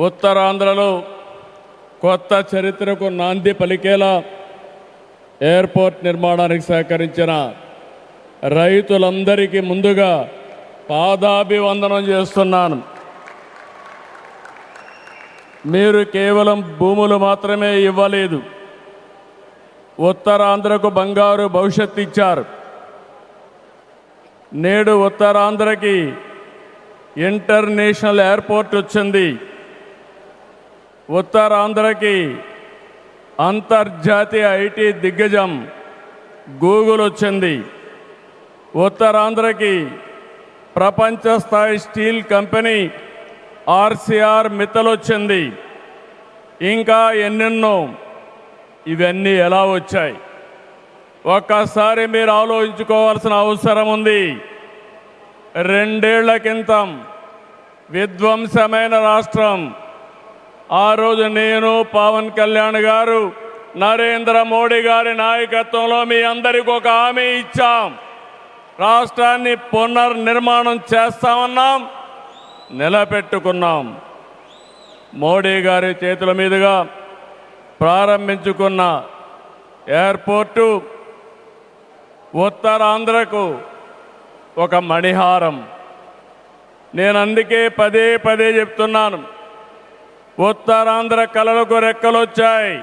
ఉత్తరాంధ్రలో కొత్త చరిత్రకు నాంది పలికేలా ఎయిర్పోర్ట్ నిర్మాణానికి సహకరించిన రైతులందరికీ ముందుగా పాదాభివందనం చేస్తున్నాను. మీరు కేవలం భూములు మాత్రమే ఇవ్వలేదు, ఉత్తరాంధ్రకు బంగారు భవిష్యత్తు ఇచ్చారు. నేడు ఉత్తరాంధ్రకి ఇంటర్నేషనల్ ఎయిర్పోర్ట్ వచ్చింది. ఉత్తరాంధ్రకి అంతర్జాతీయ ఐటీ దిగ్గజం గూగుల్ వచ్చింది. ఉత్తరాంధ్రకి ప్రపంచ స్థాయి స్టీల్ కంపెనీ ఆర్సీఆర్ మిత్తల్ వచ్చింది. ఇంకా ఎన్నెన్నో. ఇవన్నీ ఎలా వచ్చాయి? ఒక్కసారి మీరు ఆలోచించుకోవాల్సిన అవసరం ఉంది. 2 ఏళ్ల క్రితం విధ్వంసమైన రాష్ట్రం. ఆ రోజు నేను, పవన్ కళ్యాణ్ గారు, నరేంద్ర మోడీ గారి నాయకత్వంలో మీ అందరికీ ఒక హామీ ఇచ్చాం. రాష్ట్రాన్ని పునర్నిర్మాణం చేస్తామన్నాం, నిలబెట్టుకున్నాం. మోడీ గారి చేతుల మీదుగా ప్రారంభించుకున్న ఎయిర్పోర్టు ఉత్తరాంధ్రకు ఒక మణిహారం. నేను అందుకే పదే పదే చెప్తున్నాను, ఉత్తరాంధ్ర కళలకు రెక్కలొచ్చాయి.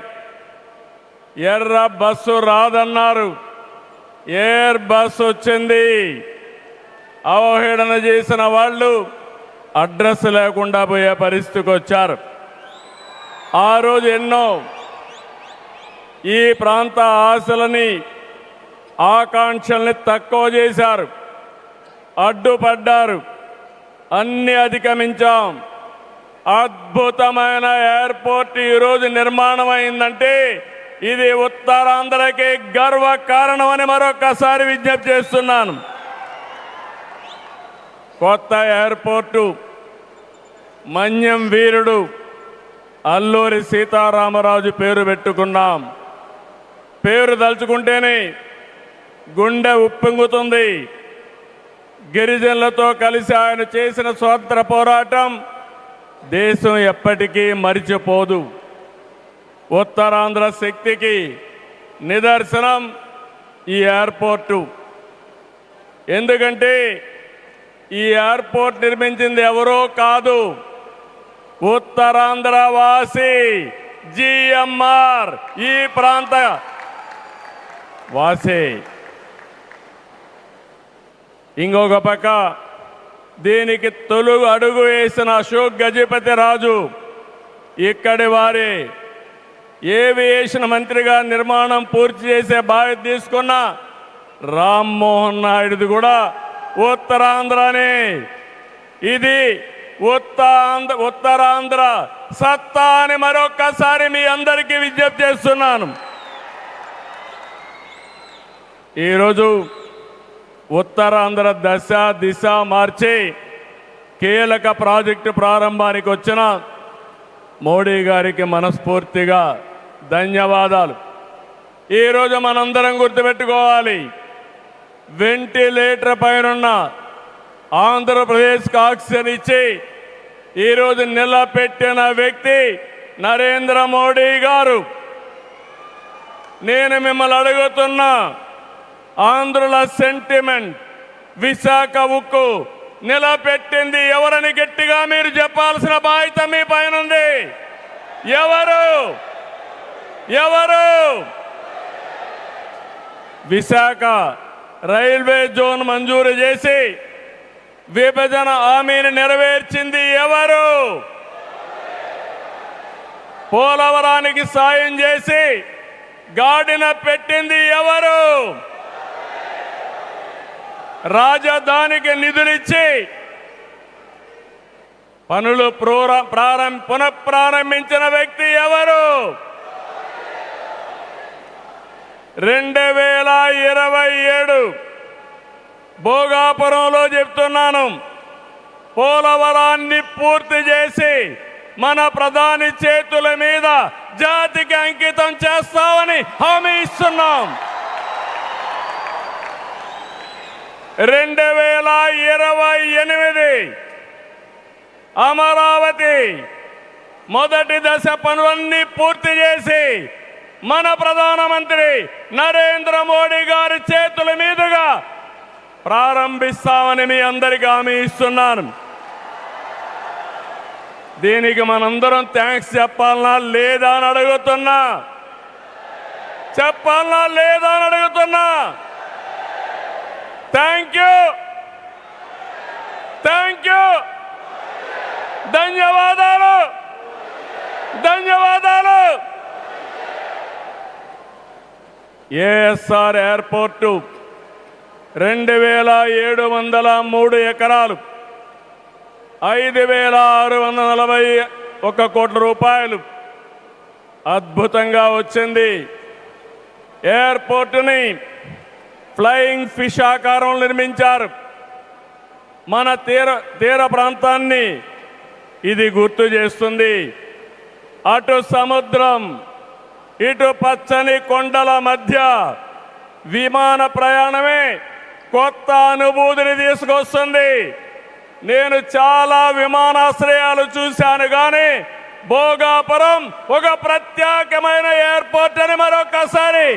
ఎర్ర బస్సు రాదన్నారు, ఎయిర్ బస్సు వచ్చింది. అవహేళన చేసిన వాళ్ళు అడ్రస్ లేకుండా పోయే పరిస్థితికి వచ్చారు. ఆ రోజు ఎన్నో ఈ ప్రాంత ఆశలని, ఆకాంక్షల్ని తక్కువ చేశారు, అడ్డుపడ్డారు. అన్ని అధిగమించాం. అద్భుతమైన ఎయిర్పోర్ట్ ఈరోజు నిర్మాణం అయిందంటే ఇది ఉత్తరాంధ్రకి గర్వ కారణమని మరొకసారి విజ్ఞప్తి చేస్తున్నాను. కొత్త ఎయిర్పోర్టు మన్యం వీరుడు అల్లూరి సీతారామరాజు పేరు పెట్టుకున్నాం. పేరు తలుచుకుంటేనే గుండె ఉప్పొంగుతుంది. గిరిజనులతో కలిసి ఆయన చేసిన స్వాతంత్ర పోరాటం దేశం ఎప్పటికీ మరిచిపోదు. ఉత్తరాంధ్ర శక్తికి నిదర్శనం ఈ ఎయిర్పోర్టు. ఎందుకంటే ఈ ఎయిర్పోర్ట్ నిర్మించింది ఎవరో కాదు, ఉత్తరాంధ్ర వాసి జిఎంఆర్, ఈ ప్రాంత వాసి. ఇంకొక పక్క దీనికి తొలుగు అడుగు వేసిన అశోక్ గజపతి రాజు ఇక్కడి వారి ఏవియేషన్ మంత్రిగా నిర్మాణం పూర్తి చేసే బాధ్యత తీసుకున్న రామ్మోహన్ నాయుడుది కూడా ఉత్తరాంధ్రనే. ఇది ఉత్తరాంధ్ర సత్తా అని మరొక్కసారి మీ అందరికీ విజ్ఞప్తి చేస్తున్నాను. ఈరోజు ఉత్తరాంధ్ర దశ దిశ మార్చి కీలక ప్రాజెక్టు ప్రారంభానికి వచ్చిన మోడీ గారికి మనస్ఫూర్తిగా ధన్యవాదాలు. ఈరోజు మనందరం గుర్తుపెట్టుకోవాలి, వెంటిలేటర్ పైనున్న ఆంధ్రప్రదేశ్కి ఆక్సిజన్ ఇచ్చి ఈరోజు నిలబెట్టిన వ్యక్తి నరేంద్ర మోడీ గారు. నేను మిమ్మల్ని అడుగుతున్నా, ఆంధ్రుల సెంటిమెంట్, విశాఖ ఉక్కు నిలబెట్టింది ఎవరని గట్టిగా మీరు చెప్పాల్సిన బాధ్యత మీ పైన ఉంది. ఎవరు? విశాఖ రైల్వే జోన్ మంజూరు చేసి విభజన హామీని నెరవేర్చింది ఎవరు? పోలవరానికి సాయం చేసి గాడిన పెట్టింది ఎవరు? రాజధానికి నిధులిచ్చి పనులు పునఃప్రారంభించిన వ్యక్తి ఎవరు? 2027 భోగాపురంలో చెప్తున్నాను, పోలవరాన్ని పూర్తి చేసి మన ప్రధాని చేతుల మీద జాతికి అంకితం చేస్తామని హామీ ఇస్తున్నాం. 2028 అమరావతి మొదటి దశ పనులన్నీ పూర్తి చేసి మన ప్రధానమంత్రి నరేంద్ర మోడీ గారి చేతుల మీదుగా ప్రారంభిస్తామని మీ అందరికీ హామీ ఇస్తున్నాను. దీనికి మనందరం థ్యాంక్స్ చెప్పాలనా లేదా అని అడుగుతున్నా. చెప్పాలనా లేదా అని అడుగుతున్నా. థ్యాంక్ యూ, థ్యాంక్ యూ, ధన్యవాదాలు, ధన్యవాదాలు. ఏఎస్ఆర్ ఎయిర్పోర్టు 2703 ఎకరాలు, 5641 కోట్ల రూపాయలు అద్భుతంగా వచ్చింది. ఎయిర్పోర్టుని ఫ్లయింగ్ ఫిష్ ఆకారం నిర్మించారు. మన తీర ప్రాంతాన్ని ఇది గుర్తు చేస్తుంది. అటు సముద్రం, ఇటు పచ్చని కొండల మధ్య విమాన ప్రయాణమే కొత్త అనుభూతిని తీసుకొస్తుంది. నేను చాలా విమానాశ్రయాలు చూశాను, కానీ భోగాపురం ఒక ప్రత్యేకమైన ఎయిర్పోర్ట్ అని మరొకసారి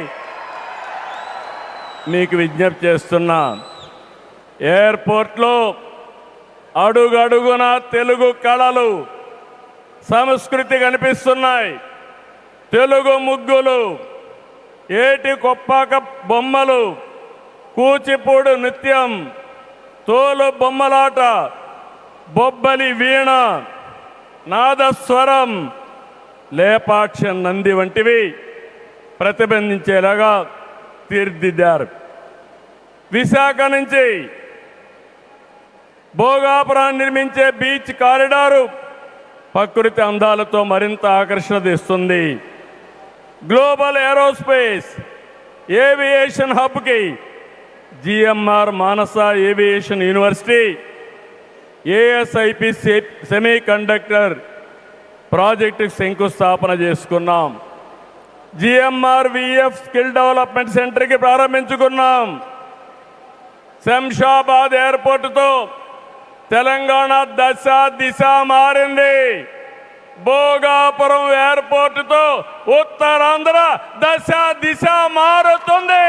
మీకు విజ్ఞప్తి చేస్తున్నా. ఎయిర్పోర్ట్లో అడుగడుగున తెలుగు కళలు, సంస్కృతి కనిపిస్తున్నాయి. తెలుగు ముగ్గులు, ఏటి కొప్పాక బొమ్మలు, కూచిపూడి నృత్యం, తోలు బొమ్మలాట, బొబ్బలి వీణ, నాదస్వరం, లేపాక్ష నంది వంటివి ప్రతిబింబించేలాగా తీర్చిదిద్దారు. విశాఖ నుంచి భోగాపురాన్ని నిర్మించే బీచ్ కారిడారు ప్రకృతి అందాలతో మరింత ఆకర్షణ తెస్తుంది. గ్లోబల్ ఏరోస్పేస్ ఏవియేషన్ హబ్కి GMR Manasa aviation university, ASIP semiconductor ప్రాజెక్టుకు శంకుస్థాపన చేసుకున్నాం. జిఎంఆర్ విఎఫ్ స్కిల్ డెవలప్మెంట్ సెంటర్కి ప్రారంభించుకున్నాం. శంషాబాద్ ఎయిర్పోర్టుతో తెలంగాణ దశ దిశ మారింది. భోగాపురం ఎయిర్పోర్టుతో ఉత్తరాంధ్ర దశ దిశ మారుతుంది.